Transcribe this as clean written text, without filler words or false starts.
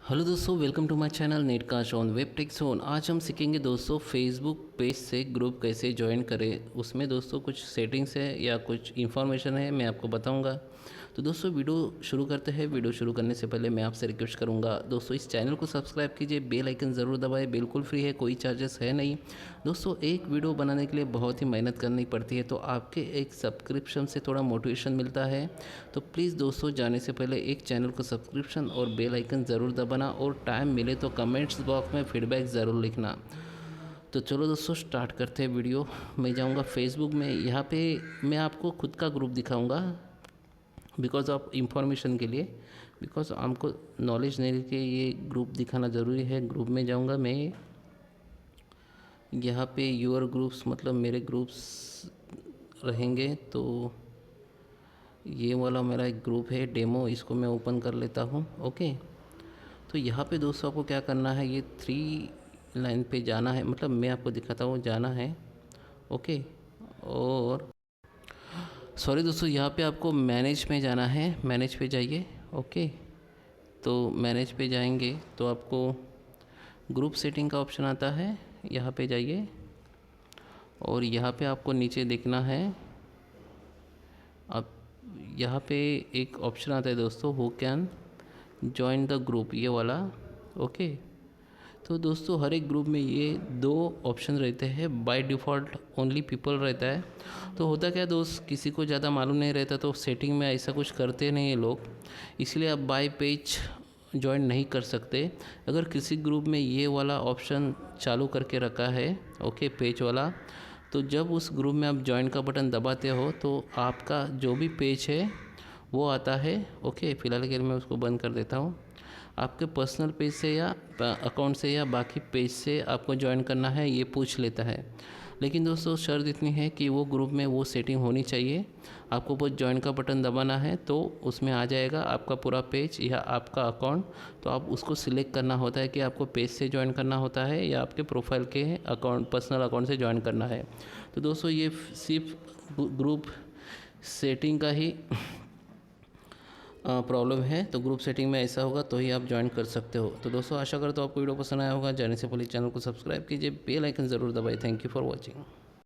Hello दोस्तों, welcome to my channel netcast on web tech zone. आज हम सीखेंगे दोस्तों फेसबुक पेज से ग्रुप कैसे ज्वाइन करें। उसमें दोस्तों कुछ सेटिंग्स है या कुछ इन्फॉर्मेशन है, मैं आपको बताऊंगा। तो दोस्तों वीडियो शुरू करते हैं। वीडियो शुरू करने से पहले मैं आपसे रिक्वेस्ट करूंगा दोस्तों, इस चैनल को सब्सक्राइब कीजिए, बेल आइकन ज़रूर दबाएं। बिल्कुल फ्री है, कोई चार्जेस है नहीं। दोस्तों एक वीडियो बनाने के लिए बहुत ही मेहनत करनी पड़ती है, तो आपके एक सब्सक्रिप्शन से थोड़ा मोटिवेशन मिलता है। तो प्लीज़ दोस्तों जाने से पहले एक चैनल को सब्सक्रिप्शन और बेल आइकन ज़रूर दबाना, और टाइम मिले तो कमेंट्स बॉक्स में फीडबैक ज़रूर लिखना। तो चलो दोस्तों स्टार्ट करते हैं वीडियो। मैं जाऊंगा फेसबुक में। यहाँ पे मैं आपको खुद का ग्रुप दिखाऊंगा बिकॉज ऑफ इंफॉर्मेशन के लिए, बिकॉज हमको नॉलेज नहीं के ये ग्रुप दिखाना ज़रूरी है। ग्रुप में जाऊंगा मैं। यहाँ पे योर ग्रुप्स मतलब मेरे ग्रुप्स रहेंगे। तो ये वाला मेरा एक ग्रुप है डेमो, इसको मैं ओपन कर लेता हूँ। ओके, तो यहाँ पे दोस्तों आपको क्या करना है, ये 3 लाइन पे जाना है, मतलब मैं आपको दिखाता हूँ, जाना है। ओके, और सॉरी दोस्तों, यहाँ पे आपको मैनेज में जाना है। मैनेज पे जाइए। ओके, तो मैनेज पे जाएंगे तो आपको ग्रुप सेटिंग का ऑप्शन आता है, यहाँ पे जाइए। और यहाँ पे आपको नीचे देखना है, अब यहाँ पे एक ऑप्शन आता है दोस्तों, who can join the group, ये वाला। ओके, तो दोस्तों हर एक ग्रुप में ये 2 ऑप्शन रहते हैं। बाय डिफ़ॉल्ट ओनली पीपल रहता है। तो होता क्या दोस्त, किसी को ज़्यादा मालूम नहीं रहता तो सेटिंग में ऐसा कुछ करते नहीं है लोग, इसलिए आप बाय पेज ज्वाइन नहीं कर सकते। अगर किसी ग्रुप में ये वाला ऑप्शन चालू करके रखा है, ओके, पेज वाला, तो जब उस ग्रुप में आप ज्वाइन का बटन दबाते हो तो आपका जो भी पेज है वो आता है। ओके, फ़िलहाल के लिए मैं उसको बंद कर देता हूँ। आपके पर्सनल पेज से या अकाउंट से या बाकी पेज से आपको ज्वाइन करना है, ये पूछ लेता है। लेकिन दोस्तों शर्त इतनी है कि वो ग्रुप में वो सेटिंग होनी चाहिए। आपको बस ज्वाइन का बटन दबाना है तो उसमें आ जाएगा आपका पूरा पेज या आपका अकाउंट। तो आप उसको सिलेक्ट करना होता है कि आपको पेज से ज्वाइन करना होता है या आपके प्रोफाइल के अकाउंट, पर्सनल अकाउंट से ज्वाइन करना है। तो दोस्तों ये सिर्फ ग्रुप सेटिंग का ही प्रॉब्लम है। तो ग्रुप सेटिंग में ऐसा होगा तो ही आप ज्वाइन कर सकते हो। तो दोस्तों आशा करता हूँ आपको वीडियो पसंद आया होगा। जाने से पहले चैनल को सब्सक्राइब कीजिए, बेल आइकन ज़रूर दबाइए। Thank you for watching.